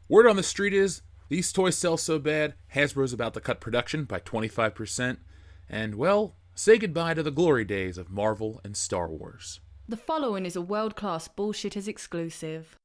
Word on the street is, these toys sell so bad, Hasbro's about to cut production by 25%, and, well, say goodbye to the glory days of Marvel and Star Wars. The following is a World-Class Bullshitters exclusive.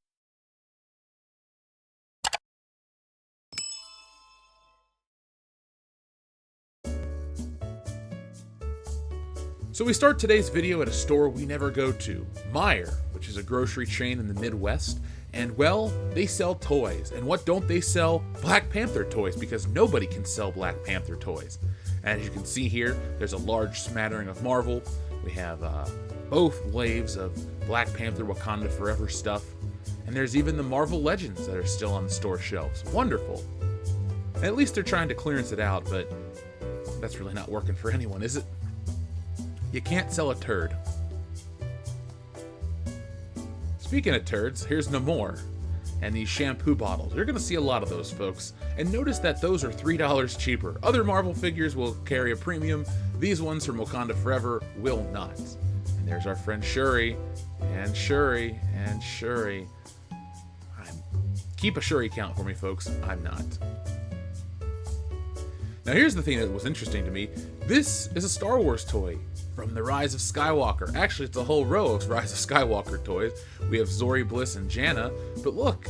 So we start today's video at a store we never go to, Meijer, which is a grocery chain in the Midwest, and well, they sell toys. And what don't they sell? Black Panther toys, because nobody can sell Black Panther toys. And as you can see here, there's a large smattering of Marvel. We have both waves of Black Panther Wakanda Forever stuff. And there's even the Marvel Legends that are still on the store shelves. Wonderful. And at least they're trying to clearance it out, but that's really not working for anyone, is it? You can't sell a turd. Speaking of turds, here's Namor and these shampoo bottles. You're going to see a lot of those, folks. And notice that those are $3 cheaper. Other Marvel figures will carry a premium. These ones from Wakanda Forever will not. And there's our friend Shuri, and Shuri, and Shuri. Keep a Shuri count for me, folks. I'm not. Now here's the thing that was interesting to me. This is a Star Wars toy from the Rise of Skywalker. Actually, it's a whole row of Rise of Skywalker toys. We have Zori Bliss and Janna, but look,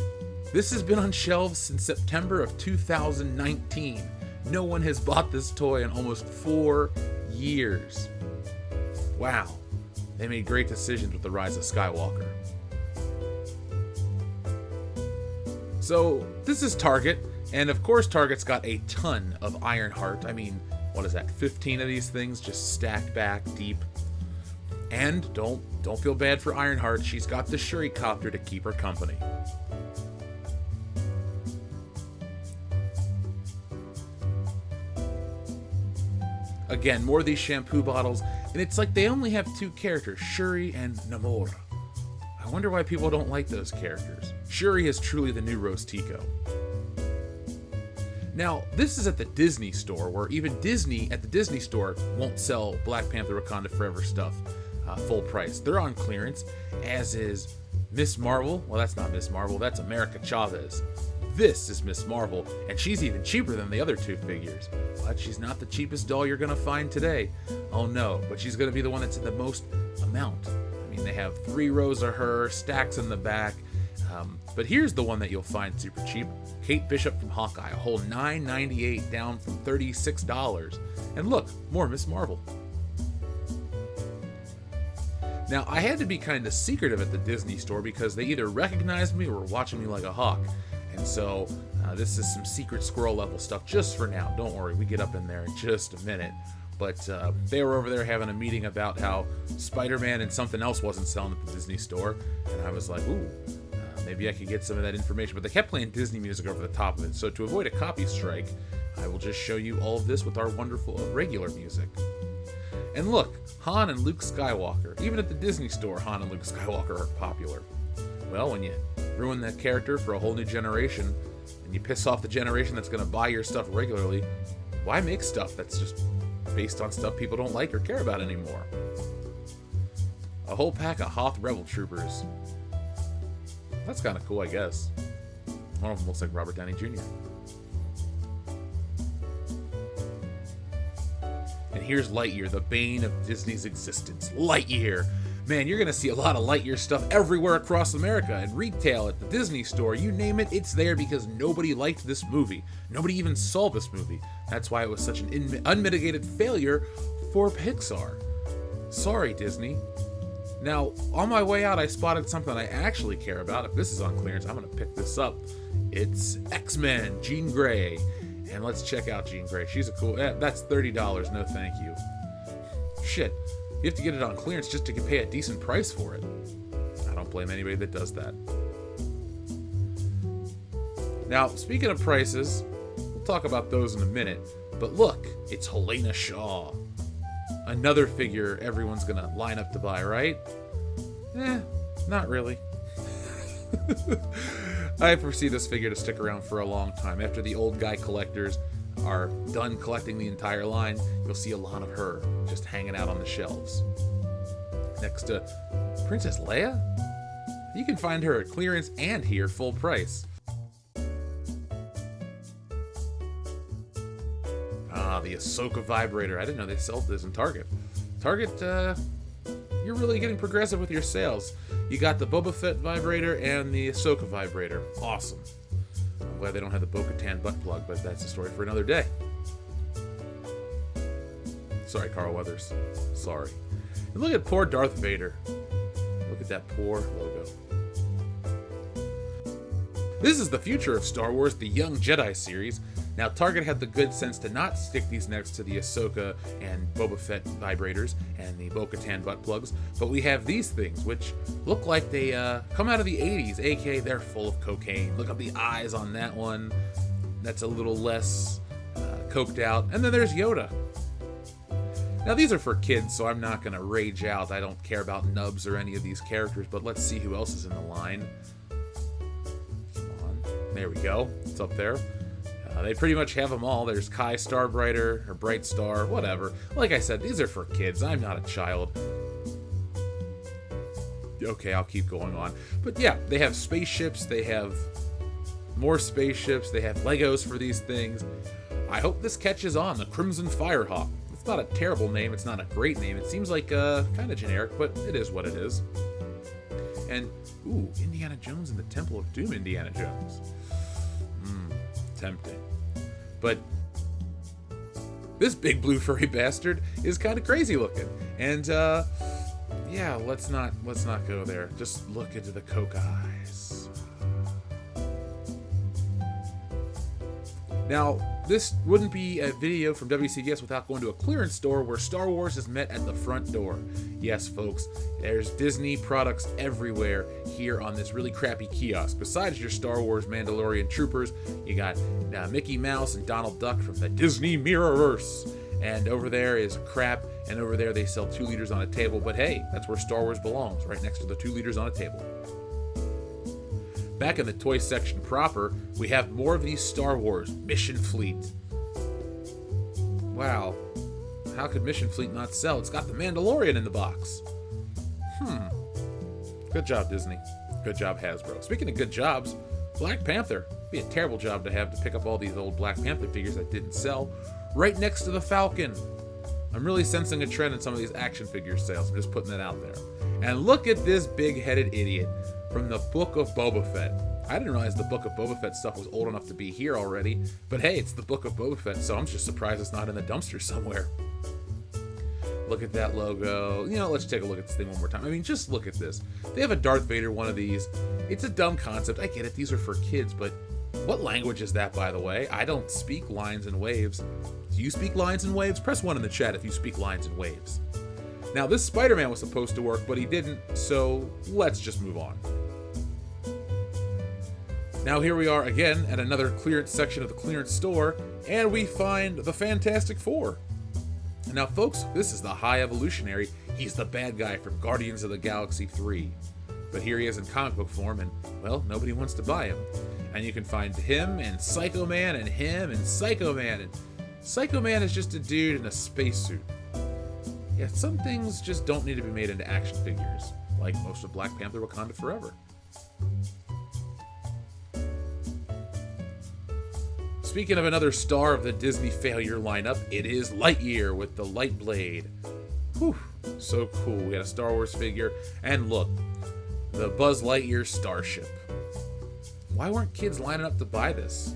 this has been on shelves since September of 2019. No one has bought this toy in almost 4 years. Wow, they made great decisions with the Rise of Skywalker. So, this is Target, and of course Target's got a ton of Ironheart. I mean, what is that, 15 of these things just stacked back deep. And don't feel bad for Ironheart, she's got the Shuri copter to keep her company. Again, more of these shampoo bottles, and it's like they only have 2 characters, Shuri and Namor. I wonder why people don't like those characters. Shuri is truly the new Rose Tico. Now, this is at the Disney store, where even Disney at the Disney store won't sell Black Panther Wakanda Forever stuff full price. They're on clearance, as is Miss Marvel. Well, that's not Miss Marvel, that's America Chavez. This is Miss Marvel, and she's even cheaper than the other 2 figures. But she's not the cheapest doll you're going to find today. Oh no, but she's going to be the one that's in the most amount. I mean, they have 3 rows of her, stacks in the back. But here's the one that you'll find super cheap. Kate Bishop from Hawkeye, a whole $9.98 down from $36. And look, more Miss Marvel. Now, I had to be kind of secretive at the Disney store because they either recognized me or were watching me like a hawk. And so this is some secret squirrel level stuff just for now. Don't worry, we get up in there in just a minute. But they were over there having a meeting about how Spider-Man and something else wasn't selling at the Disney store. And I was like, ooh, maybe I could get some of that information. But they kept playing Disney music over the top of it. So to avoid a copy strike, I will just show you all of this with our wonderful regular music. And look, Han and Luke Skywalker. Even at the Disney store, Han and Luke Skywalker are popular. Well, when you ruin that character for a whole new generation, and you piss off the generation that's going to buy your stuff regularly, why make stuff that's just based on stuff people don't like or care about anymore? A whole pack of Hoth Rebel Troopers. That's kind of cool, I guess. One of them looks like Robert Downey Jr. And here's Lightyear, the bane of Disney's existence. Lightyear! Man, you're going to see a lot of Lightyear stuff everywhere across America. And retail, at the Disney store, you name it, it's there because nobody liked this movie. Nobody even saw this movie. That's why it was such an unmitigated failure for Pixar. Sorry, Disney. Now, on my way out, I spotted something I actually care about. If this is on clearance, I'm going to pick this up. It's X-Men, Jean Grey. And let's check out Jean Grey. She's a cool... that's $30, no thank you. Shit, you have to get it on clearance just to pay a decent price for it. I don't blame anybody that does that. Now, speaking of prices, we'll talk about those in a minute. But look, it's Helena Shaw. Another figure everyone's gonna line up to buy, right? Not really. I foresee this figure to stick around for a long time. After the old guy collectors are done collecting the entire line, you'll see a lot of her just hanging out on the shelves. Next to Princess Leia? You can find her at clearance and here full price. Ah, the Ahsoka vibrator. I didn't know they sold this in Target. Target, you're really getting progressive with your sales. You got the Boba Fett vibrator and the Ahsoka vibrator. Awesome. I'm glad they don't have the Bo-Katan butt plug, but that's a story for another day. Sorry, Carl Weathers. Sorry. And look at poor Darth Vader. Look at that poor logo. This is the future of Star Wars, the Young Jedi series. Now, Target had the good sense to not stick these next to the Ahsoka and Boba Fett vibrators and the Bo-Katan butt plugs, but we have these things, which look like they come out of the 80s, aka they're full of cocaine. Look at the eyes on that one. That's a little less coked out. And then there's Yoda. Now, these are for kids, so I'm not going to rage out. I don't care about Nubs or any of these characters, but let's see who else is in the line. Come on. There we go. It's up there. They pretty much have them all. There's Kai Starbrighter, or Bright Star, whatever. Like I said, these are for kids. I'm not a child. Okay, I'll keep going on. But yeah, they have spaceships. They have more spaceships. They have Legos for these things. I hope this catches on. The Crimson Firehawk. It's not a terrible name. It's not a great name. It seems like kind of generic, but it is what it is. And, ooh, Indiana Jones and the Temple of Doom Indiana Jones. Tempting. But this big blue furry bastard is kind of crazy looking. And yeah, let's not go there. Just look into the coke eyes. Now, this wouldn't be a video from WCDS without going to a clearance store where Star Wars is met at the front door. Yes, folks, there's Disney products everywhere here on this really crappy kiosk. Besides your Star Wars Mandalorian troopers, you got Mickey Mouse and Donald Duck from the Disney Mirrorverse. And over there is crap, and over there they sell 2 liters on a table. But hey, that's where Star Wars belongs, right next to the 2 liters on a table. Back in the toy section proper, we have more of these Star Wars Mission Fleet. Wow. How could Mission Fleet not sell? It's got the Mandalorian in the box. Good job, Disney. Good job, Hasbro. Speaking of good jobs, Black Panther. It'd be a terrible job to have to pick up all these old Black Panther figures that didn't sell right next to the Falcon. I'm really sensing a trend in some of these action figure sales. I'm just putting that out there. And look at this big-headed idiot from the Book of Boba Fett. I didn't realize the Book of Boba Fett stuff was old enough to be here already. But hey, it's the Book of Boba Fett, so I'm just surprised it's not in the dumpster somewhere. Look at that logo. You know, let's take a look at this thing one more time. I mean, just look at this. They have a Darth Vader one of these. It's a dumb concept. I get it. These are for kids, but what language is that, by the way? I don't speak lines and waves. Do you speak lines and waves? Press 1 in the chat if you speak lines and waves. Now, this Spider-Man was supposed to work, but he didn't, so let's just move on. Now here we are again at another clearance section of the clearance store, and we find the Fantastic Four. And now, folks, this is the High Evolutionary. He's the bad guy from Guardians of the Galaxy 3. But here he is in comic book form, and, well, nobody wants to buy him. And you can find him and Psycho Man and him and Psycho Man. And Psycho Man is just a dude in a spacesuit. Yeah, some things just don't need to be made into action figures, like most of Black Panther Wakanda Forever. Speaking of another star of the Disney failure lineup, it is Lightyear with the light blade. Whew, so cool. We had a Star Wars figure, and look, the Buzz Lightyear starship. Why weren't kids lining up to buy this?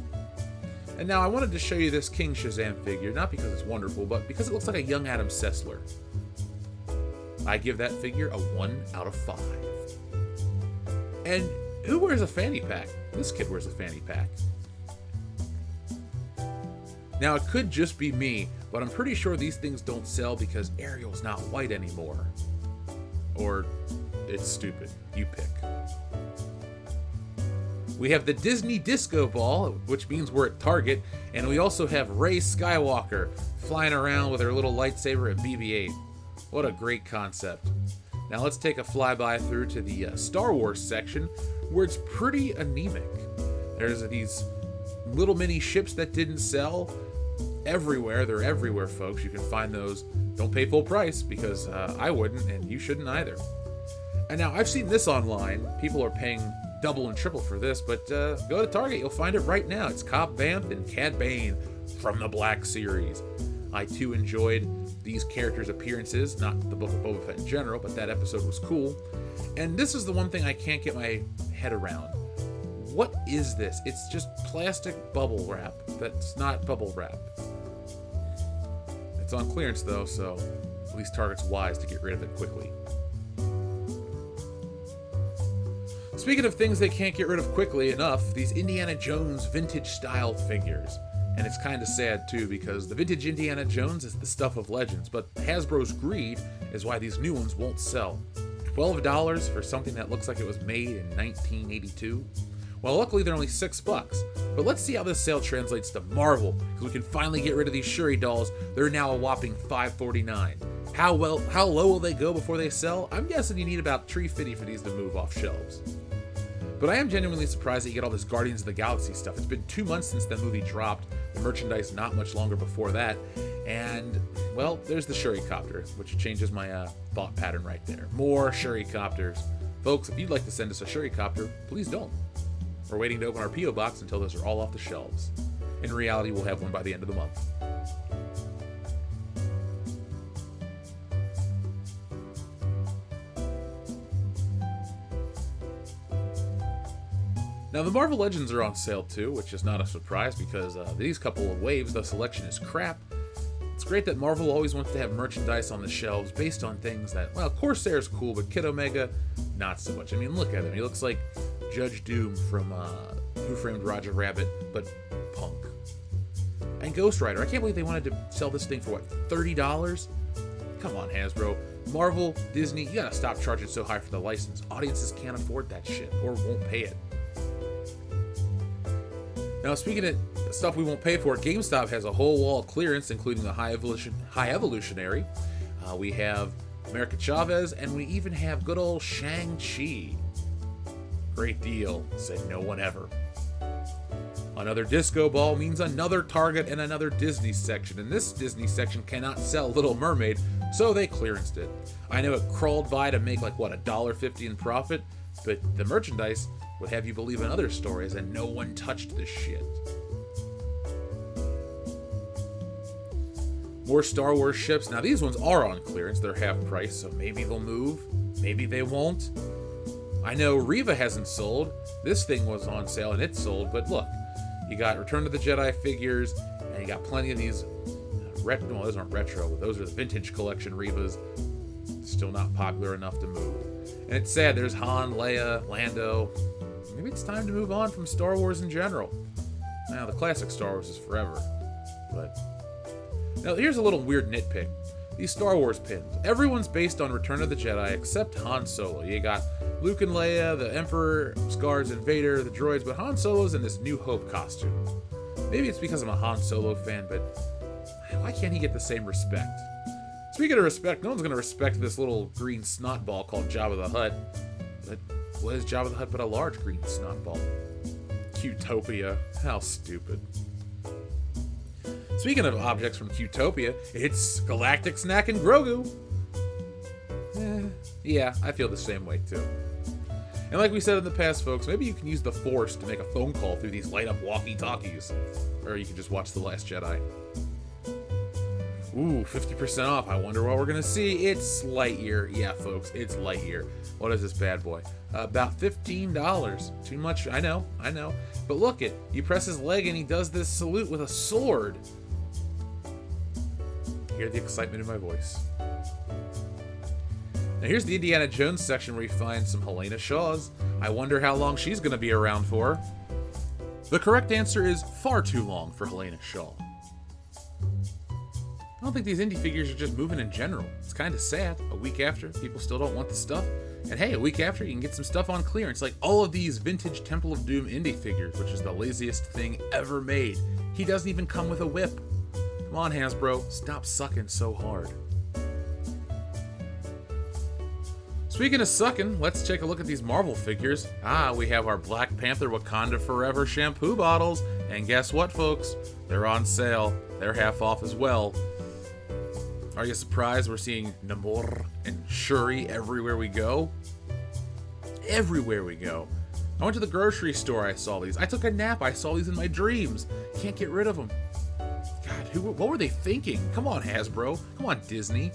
And now I wanted to show you this King Shazam figure, not because it's wonderful, but because it looks like a young Adam Sessler. I give that figure a 1 out of 5. And who wears a fanny pack? This kid wears a fanny pack. Now, it could just be me, but I'm pretty sure these things don't sell because Ariel's not white anymore. Or it's stupid. You pick. We have the Disney Disco Ball, which means we're at Target, and we also have Rey Skywalker flying around with her little lightsaber at BB-8. What a great concept. Now let's take a flyby through to the Star Wars section, where it's pretty anemic. There's these little mini ships that didn't sell everywhere. They're everywhere, folks. You can find those. Don't pay full price, because I wouldn't, and you shouldn't either. And now I've seen this online. People are paying double and triple for this, but go to Target. You'll find it right now. It's Cobb Vanth and Cad Bane from the Black Series. I, too, enjoyed these characters' appearances. Not the Book of Boba Fett in general, but that episode was cool. And this is the one thing I can't get my head around. What is this? It's just plastic bubble wrap that's not bubble wrap. It's on clearance, though, so at least Target's wise to get rid of it quickly. Speaking of things they can't get rid of quickly enough, these Indiana Jones vintage-style figures. And it's kind of sad, too, because the vintage Indiana Jones is the stuff of legends, but Hasbro's greed is why these new ones won't sell. $12 for something that looks like it was made in 1982? Well, luckily they're only $6. But let's see how this sale translates to Marvel, because we can finally get rid of these Shuri dolls. They're now a whopping $5.49. How low will they go before they sell? I'm guessing you need about $3.50 for these to move off shelves. But I am genuinely surprised that you get all this Guardians of the Galaxy stuff. It's been 2 months since the movie dropped, the merchandise not much longer before that, and, well, there's the Shuricopter, which changes my thought pattern right there. More Shuricopters. Folks, if you'd like to send us a Shuricopter, please don't. We're waiting to open our P.O. box until those are all off the shelves. In reality, we'll have one by the end of the month. Now, the Marvel Legends are on sale too, which is not a surprise because these couple of waves, the selection is crap. It's great that Marvel always wants to have merchandise on the shelves based on things that, well, Corsair's cool, but Kid Omega, not so much. I mean, look at him. He looks like Judge Doom from Who Framed Roger Rabbit, but punk. And Ghost Rider. I can't believe they wanted to sell this thing for, what, $30? Come on, Hasbro. Marvel, Disney, you gotta stop charging so high for the license. Audiences can't afford that shit, or won't pay it. Now, speaking of stuff we won't pay for, GameStop has a whole wall of clearance, including the High Evolutionary. We have America Chavez, and we even have good old Shang-Chi. Great deal, said no one ever. Another disco ball means another Target and another Disney section, and this Disney section cannot sell Little Mermaid, so they clearanced it. I know it crawled by to make like, what, $1.50 in profit, but the merchandise would have you believe in other stories, and no one touched this shit. More Star Wars ships. Now, these ones are on clearance. They're half price, so maybe they'll move. Maybe they won't. I know Reva hasn't sold. This thing was on sale, and it sold. But look, you got Return of the Jedi figures, and you got plenty of these well, those aren't retro, but those are the vintage collection Revas. Still not popular enough to move. And it's sad. There's Han, Leia, Lando. Maybe it's time to move on from Star Wars in general. Now, the classic Star Wars is forever. But now, here's a little weird nitpick. These Star Wars pins. Everyone's based on Return of the Jedi except Han Solo. You got Luke and Leia, the Emperor, Scars and Vader, the droids, but Han Solo's in this New Hope costume. Maybe it's because I'm a Han Solo fan, but why can't he get the same respect? Speaking of respect, no one's going to respect this little green snot ball called Jabba the Hutt. But what is Jabba the Hutt but a large green snot ball? Cutopia. How stupid. Speaking of objects from Cutopia, it's Galactic Snack and Grogu. Yeah, I feel the same way too. And like we said in the past, folks, maybe you can use the Force to make a phone call through these light-up walkie-talkies. Or you can just watch The Last Jedi. Ooh, 50% off. I wonder what we're going to see. It's Lightyear. Yeah, folks, it's Lightyear. What is this bad boy? About $15. Too much, I know. But look it, you press his leg and he does this salute with a sword. Hear the excitement in my voice. Now here's the Indiana Jones section where you find some Helena Shaws. I wonder how long she's going to be around for. The correct answer is far too long for Helena Shaw. I don't think these indie figures are just moving in general. It's kind of sad. A week after, people still don't want the stuff. And hey, a week after, you can get some stuff on clearance, like all of these vintage Temple of Doom indie figures, which is the laziest thing ever made. He doesn't even come with a whip. Come on, Hasbro, stop sucking so hard. Speaking of sucking, let's take a look at these Marvel figures. We have our Black Panther Wakanda Forever shampoo bottles. And guess what, folks? They're on sale. They're half off as well. Are you surprised we're seeing Namor and Shuri everywhere we go? Everywhere we go. I went to the grocery store, I saw these. I took a nap, I saw these in my dreams. Can't get rid of them. God, what were they thinking? Come on, Hasbro. Come on, Disney.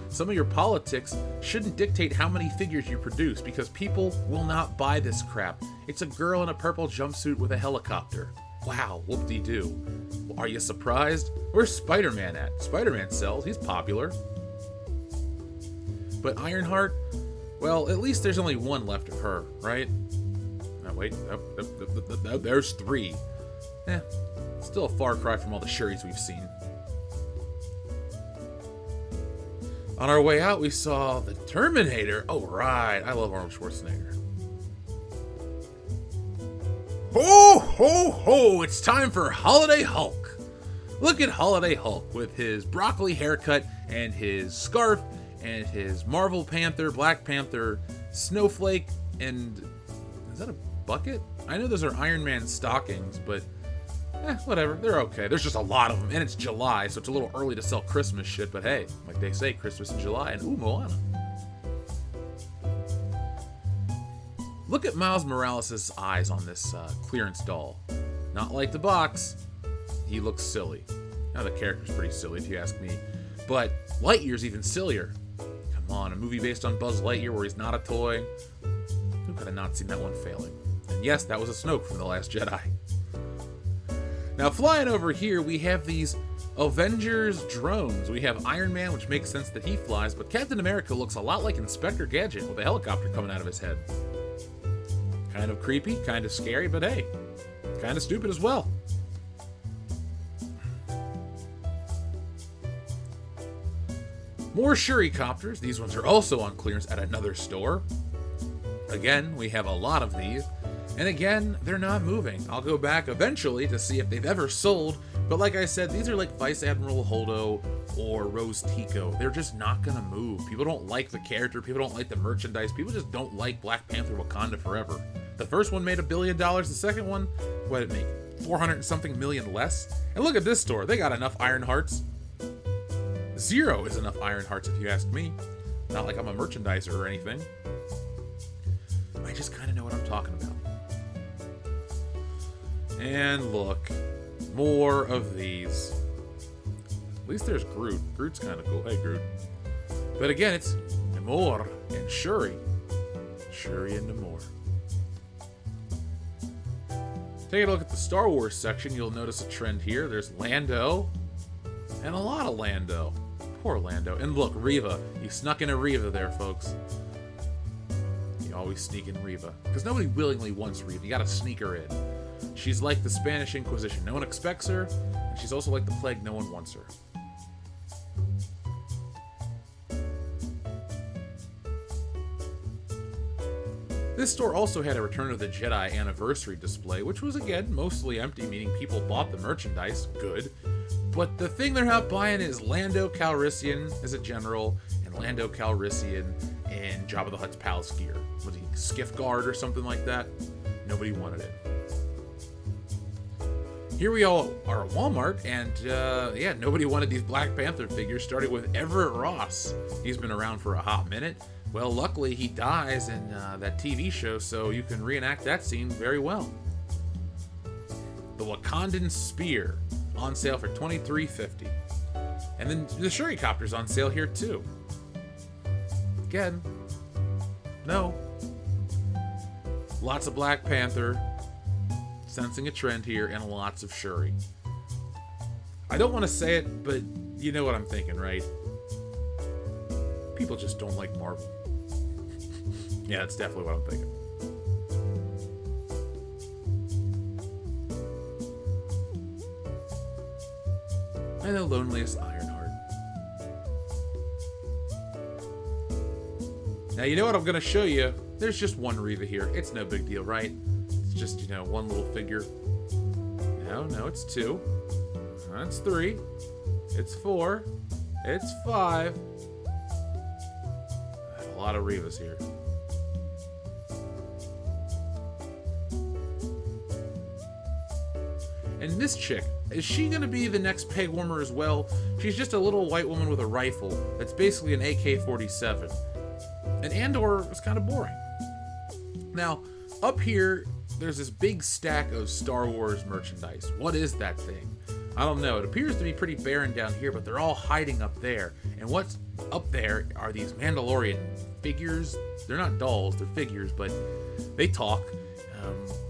Some of your politics shouldn't dictate how many figures you produce because people will not buy this crap. It's a girl in a purple jumpsuit with a helicopter. Wow, whoop-de-doo. Are you surprised? Where's Spider-Man at? Spider-Man sells. He's popular. But Ironheart? Well, at least there's only one left of her, right? Oh, wait. There's 3. Still a far cry from all the Shuris we've seen. On our way out, we saw the Terminator. Oh, right. I love Arnold Schwarzenegger. Ho, ho, ho! It's time for Holiday Hulk. Look at Holiday Hulk with his broccoli haircut and his scarf and his Marvel Panther, Black Panther, snowflake, and... is that a bucket? I know those are Iron Man stockings, but... whatever. They're okay. There's just a lot of them, and it's July, so it's a little early to sell Christmas shit, but hey, like they say, Christmas in July, and ooh, Moana. Look at Miles Morales' eyes on this clearance doll. Not like the box. He looks silly. Now, the character's pretty silly, if you ask me. But Lightyear's even sillier. Come on, a movie based on Buzz Lightyear where he's not a toy. Who could have not seen that one failing? And yes, that was a Snoke from The Last Jedi. Now, flying over here, we have these Avengers drones. We have Iron Man, which makes sense that he flies, but Captain America looks a lot like Inspector Gadget with a helicopter coming out of his head. Kind of creepy, kind of scary, but hey, kind of stupid as well. More Shuri-copters. These ones are also on clearance at another store. Again, we have a lot of these. And again, they're not moving. I'll go back eventually to see if they've ever sold, but like I said, these are like Vice Admiral Holdo or Rose Tico. They're just not gonna move. People don't like the character, people don't like the merchandise, people just don't like Black Panther Wakanda Forever. The first one made $1 billion, the second one, what did it make? 400 and something million less? And look at this store, they got enough Iron Hearts. 0 is enough Iron Hearts if you ask me. Not like I'm a merchandiser or anything. I just kind of know what I'm talking about. And look, more of these. At least there's Groot. Groot's kind of cool. Hey, Groot. But again, it's Namor and Shuri. Shuri and Namor. Taking a look at the Star Wars section, you'll notice a trend here. There's Lando. And a lot of Lando. Poor Lando. And look, Reva. You snuck in a Reva there, folks. You always sneak in Reva. Because nobody willingly wants Reva. You gotta sneak her in. She's like the Spanish Inquisition. No one expects her, and she's also like the plague. No one wants her. This store also had a Return of the Jedi anniversary display, which was, again, mostly empty, meaning people bought the merchandise. Good. But the thing they're not buying is Lando Calrissian as a general, and Lando Calrissian in Jabba the Hutt's palace gear. Was he Skiff Guard or something like that? Nobody wanted it. Here we all are at Walmart, and yeah, nobody wanted these Black Panther figures, starting with Everett Ross. He's been around for a hot minute. Well, luckily he dies in that TV show, so you can reenact that scene very well. The Wakandan Spear, on sale for $23.50. And then the Shuri-copter's on sale here too. Again, no. Lots of Black Panther. Sensing a trend here, and lots of Shuri. I don't want to say it, but you know what I'm thinking, right? People just don't like Marvel. Yeah, that's definitely what I'm thinking. And the loneliest Ironheart. Now, you know what I'm going to show you? There's just one Reva here. It's no big deal, right? It's just, you know, one little figure. No, it's 2. That's 3. It's 4. It's 5. A lot of Revas here. And this chick, is she going to be the next peg warmer as well? She's just a little white woman with a rifle that's basically an AK-47. And Andor was kind of boring. Now, up here, there's this big stack of Star Wars merchandise. What is that thing? I don't know. It appears to be pretty barren down here, but they're all hiding up there. And what's up there are these Mandalorian figures. They're not dolls, they're figures, but they talk.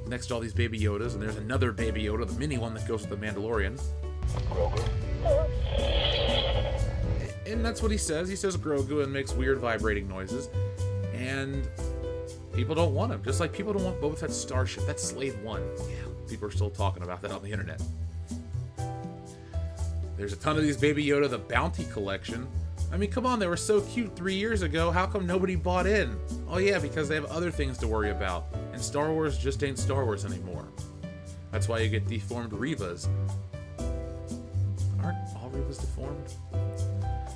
Next to all these Baby Yodas, and there's another Baby Yoda, the mini one that goes with the Mandalorian. And that's what he says. He says Grogu and makes weird vibrating noises. And people don't want him. Just like people don't want Boba Fett's starship. That's Slave One. Yeah, people are still talking about that on the internet. There's a ton of these Baby Yoda, the Bounty Collection. I mean, come on, they were so cute 3 years ago. How come nobody bought in? Oh yeah, because they have other things to worry about. And Star Wars just ain't Star Wars anymore. That's why you get deformed Revas. Aren't all Revas deformed?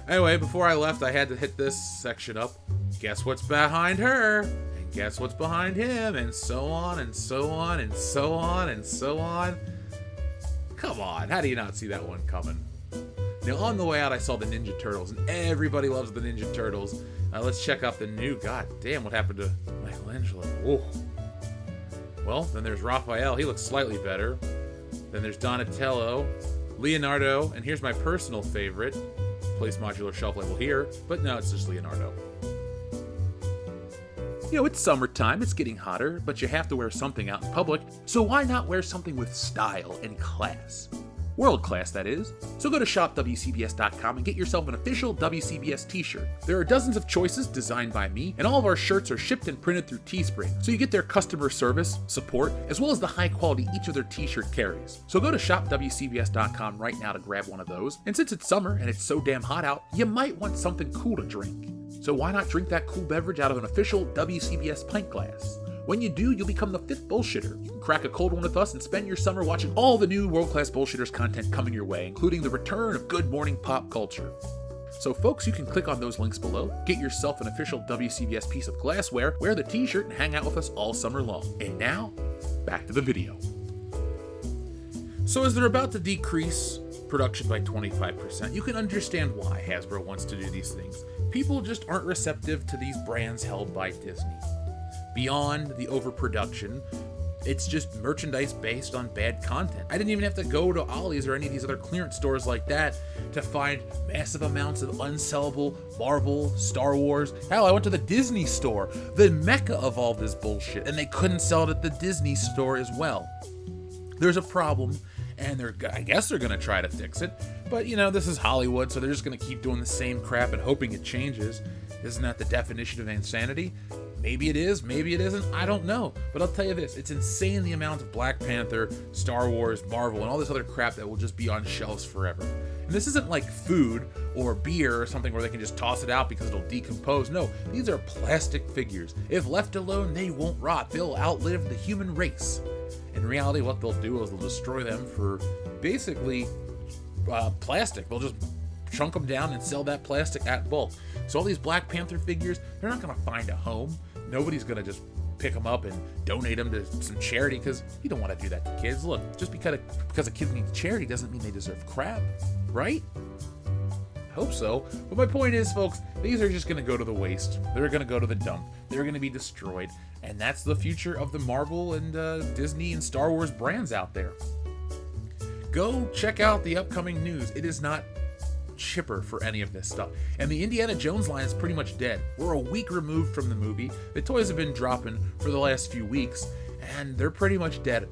Anyway, before I left, I had to hit this section up. Guess what's behind her? And guess what's behind him? And so on, and so on, and so on, and so on. Come on, how do you not see that one coming? Now, on the way out, I saw the Ninja Turtles, and everybody loves the Ninja Turtles. Let's check out the new... God damn, what happened to Michelangelo? Whoa. Well, then there's Raphael. He looks slightly better. Then there's Donatello, Leonardo, and here's my personal favorite. Place modular shelf label here, but no, it's just Leonardo. You know, it's summertime, it's getting hotter, but you have to wear something out in public, so why not wear something with style and class? World class, that is. So go to shopwcbs.com and get yourself an official WCBS t-shirt. There are dozens of choices designed by me, and all of our shirts are shipped and printed through Teespring, so you get their customer service, support, as well as the high quality each of their t-shirt carries. So go to shopwcbs.com right now to grab one of those, and since it's summer and it's so damn hot out, you might want something cool to drink. So why not drink that cool beverage out of an official WCBS pint glass? When you do, you'll become the 5th bullshitter. You can crack a cold one with us and spend your summer watching all the new World Class Bullshitters content coming your way, including the return of Good Morning Pop Culture. So folks, you can click on those links below, get yourself an official WCBS piece of glassware, wear the t-shirt, and hang out with us all summer long. And now, back to the video. So as they're about to decrease production by 25%, you can understand why Hasbro wants to do these things. People just aren't receptive to these brands held by Disney. Beyond the overproduction, it's just merchandise based on bad content. I didn't even have to go to Ollie's or any of these other clearance stores like that to find massive amounts of unsellable Marvel, Star Wars. Hell, I went to the Disney store, the mecca of all this bullshit, and they couldn't sell it at the Disney store as well. There's a problem, and I guess they're gonna try to fix it, but you know, this is Hollywood, so they're just gonna keep doing the same crap and hoping it changes. Isn't that the definition of insanity? Maybe it is, maybe it isn't, I don't know. But I'll tell you this, it's insane the amount of Black Panther, Star Wars, Marvel, and all this other crap that will just be on shelves forever. And this isn't like food or beer or something where they can just toss it out because it'll decompose. No, these are plastic figures. If left alone, they won't rot. They'll outlive the human race. In reality, what they'll do is they'll destroy them for basically plastic. They'll just chunk them down and sell that plastic at bulk. So all these Black Panther figures, they're not going to find a home. Nobody's going to just pick them up and donate them to some charity, because you don't want to do that to kids. Look, just because a kid needs charity doesn't mean they deserve crap, right? I hope so. But my point is, folks, these are just going to go to the waste. They're going to go to the dump. They're going to be destroyed. And that's the future of the Marvel and Disney and Star Wars brands out there. Go check out the upcoming news. It is not chipper for any of this stuff. And the Indiana Jones line is pretty much dead. We're a week removed from the movie. The toys have been dropping for the last few weeks, and they're pretty much dead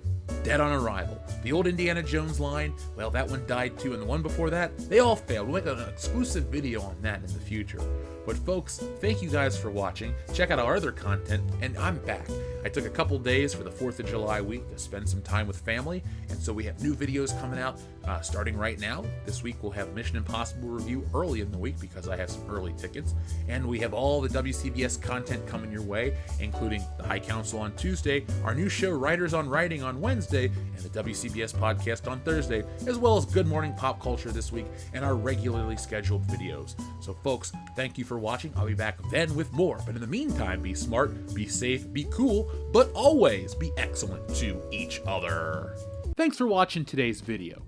on arrival. The old Indiana Jones line, well, that one died too, and the one before that, they all failed. We'll make an exclusive video on that in the future. But folks, thank you guys for watching. Check out our other content, and I'm back. I took a couple days for the 4th of July week to spend some time with family, and so we have new videos coming out starting right now. This week we'll have Mission Impossible review early in the week because I have some early tickets, and we have all the WCBS content coming your way, including the High Council on Tuesday, our new show Writers on Writing on Wednesday, and the WCBS podcast on Thursday, as well as Good Morning Pop Culture this week and our regularly scheduled videos. So folks, thank you for watching. I'll be back then with more, but in the meantime, be smart, be safe, be cool, but always be excellent to each other. Thanks for watching today's video.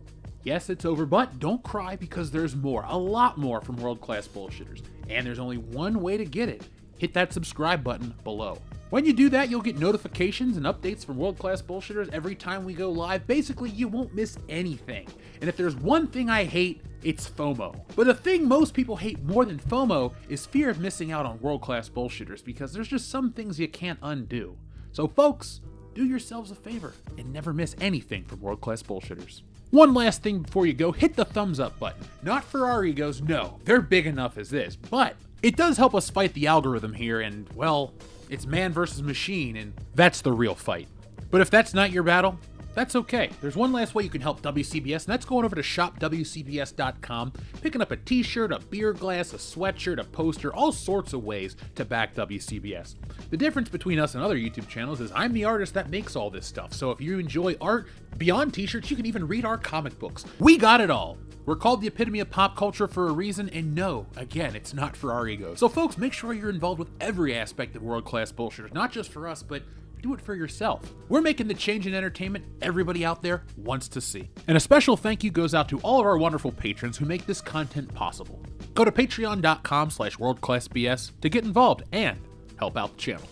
Yes, it's over, but don't cry because there's more, a lot more from World Class Bullshitters. And there's only one way to get it. hit that subscribe button below. When you do that, you'll get notifications and updates from World Class Bullshitters every time we go live. Basically, you won't miss anything. And if there's one thing I hate, it's FOMO. But the thing most people hate more than FOMO is fear of missing out on World Class Bullshitters, because there's just some things you can't undo. So folks, do yourselves a favor and never miss anything from World Class Bullshitters. One last thing before you go, hit the thumbs up button. Not for our egos, no, they're big enough as this, but it does help us fight the algorithm here, and well, it's man versus machine, and that's the real fight. But if that's not your battle, that's okay. There's one last way you can help WCBS, and that's going over to shopwcbs.com, picking up a t-shirt, a beer glass, a sweatshirt, a poster, all sorts of ways to back WCBS. The difference between us and other YouTube channels is I'm the artist that makes all this stuff, so if you enjoy art beyond t-shirts, you can even read our comic books. We got it all. We're called the epitome of pop culture for a reason, and no, again, it's not for our egos. So folks, make sure you're involved with every aspect of World Class Bullshitters, not just for us, but do it for yourself. We're making the change in entertainment everybody out there wants to see. And a special thank you goes out to all of our wonderful patrons who make this content possible. Go to patreon.com/worldclassbs to get involved and help out the channel.